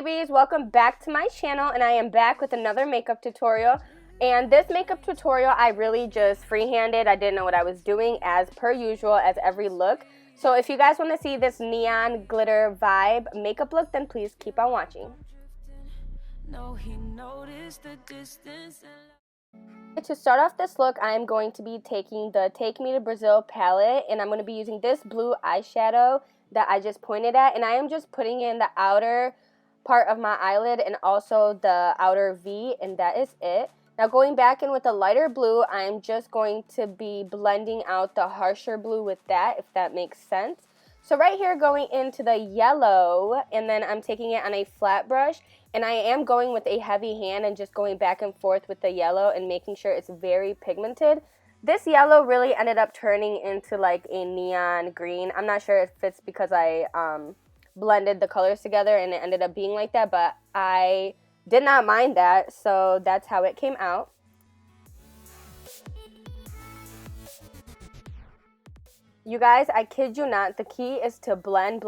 babies, welcome back to my channel, and I am back with another makeup tutorial. And this makeup tutorial I really just freehanded. I didn't know what I was doing as per usual as every look. So if you guys want to see this neon glitter vibe makeup look, then please keep on watching. To start off this look, I am going to be taking the Take Me to Brazil palette, and I'm going to be using this blue eyeshadow that I just pointed at, and I am just putting in the outer part of my eyelid and also the outer V, and that is it. Now going back in with the lighter blue, I'm just going to be blending out the harsher blue with that, if that makes sense. So right here, going into the yellow, and then I'm taking it on a flat brush, and I am going with a heavy hand and just going back and forth with the yellow and making sure it's very pigmented. This yellow really ended up turning into like a neon green. I'm not sure if it's because I blended the colors together and it ended up being like that, but I did not mind that, so that's how it came out. You guys, I kid you not, the key is to blend,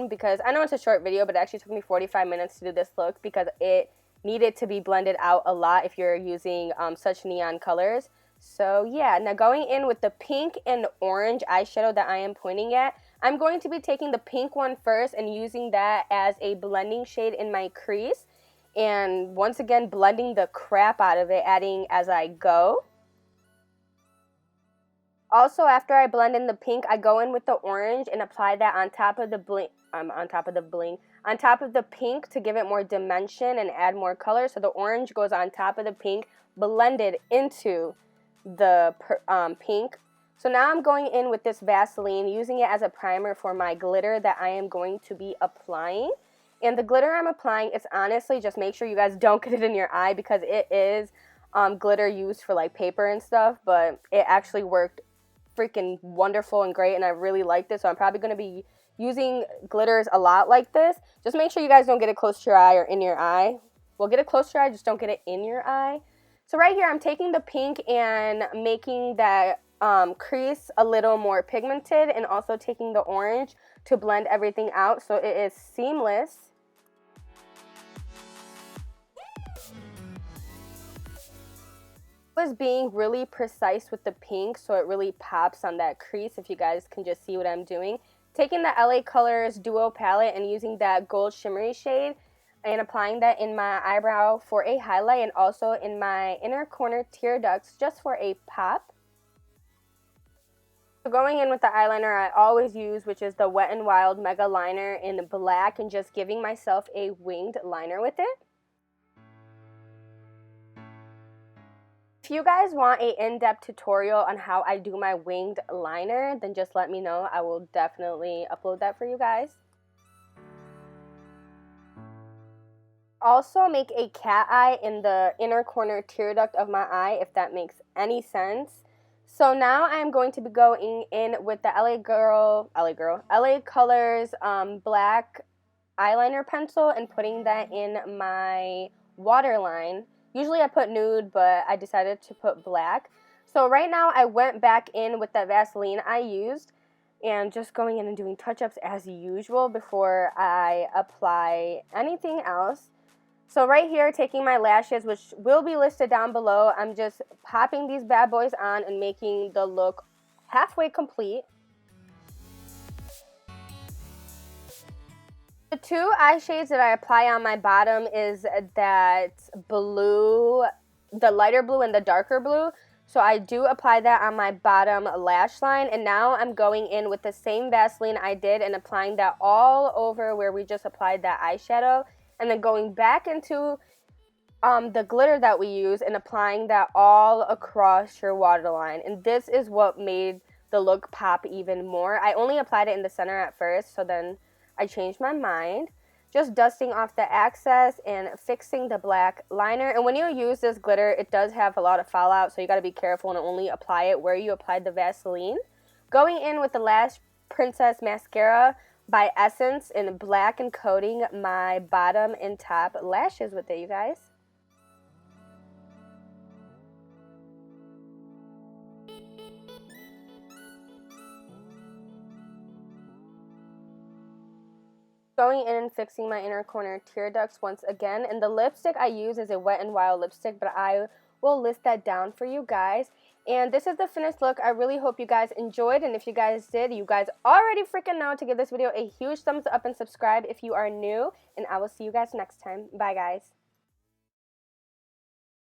because I know it's a short video, but it actually took me 45 minutes to do this look because it needed to be blended out a lot if you're using such neon colors. So yeah, now going in with the pink and orange eyeshadow that I am pointing at, I'm going to be taking the pink one first and using that as a blending shade in my crease. And once again, blending the crap out of it, adding as I go. Also, after I blend in the pink, I go in with the orange and apply that on top of the on top of the pink to give it more dimension and add more color. So the orange goes on top of the pink, blended into the pink. So now I'm going in with this Vaseline, using it as a primer for my glitter that I am going to be applying. And the glitter I'm applying, it's honestly, just make sure you guys don't get it in your eye because it is glitter used for like paper and stuff, but it actually worked freaking wonderful and great, and I really liked it. So I'm probably going to be using glitters a lot like this. Just make sure you guys don't get it close to your eye or in your eye. Well, get it close to your eye, just don't get it in your eye. So right here, I'm taking the pink and making that crease a little more pigmented, and also taking the orange to blend everything out so it is seamless. Was being really precise with the pink, so it really pops on that crease, if you guys can just see what I'm doing. Taking the LA Colors Duo palette and using that gold shimmery shade and applying that in my eyebrow for a highlight, and also in my inner corner tear ducts just for a pop. So going in with the eyeliner I always use, which is the Wet n Wild Mega Liner in black, and just giving myself a winged liner with it. If you guys want an in-depth tutorial on how I do my winged liner, then just let me know. I will definitely upload that for you guys. Also make a cat eye in the inner corner tear duct of my eye, if that makes any sense. So now I'm going to be going in with the LA Colors black eyeliner pencil and putting that in my waterline. Usually I put nude, but I decided to put black. So right now I went back in with that Vaseline I used and just going in and doing touch-ups as usual before I apply anything else. So right here, taking my lashes, which will be listed down below, I'm just popping these bad boys on and making the look halfway complete. The two eye shades that I apply on my bottom is that blue, the lighter blue and the darker blue. So I do apply that on my bottom lash line. And now I'm going in with the same Vaseline I did and applying that all over where we just applied that eyeshadow. And then going back into the glitter that we use and applying that all across your waterline. And this is what made the look pop even more. I only applied it in the center at first, so then I changed my mind. Just dusting off the excess and fixing the black liner. And when you use this glitter, it does have a lot of fallout, so you got to be careful and only apply it where you applied the Vaseline. Going in with the Lash Princess Mascara by Essence in black and coating my bottom and top lashes with it, you guys. going in and fixing my inner corner tear ducts once again. And the lipstick I use is a Wet n Wild lipstick, but I will list that down for you guys. And this is the finished look. I really hope you guys enjoyed, and if you guys did, you guys already freaking know to give this video a huge thumbs up and subscribe if you are new, and I will see you guys next time. Bye, guys.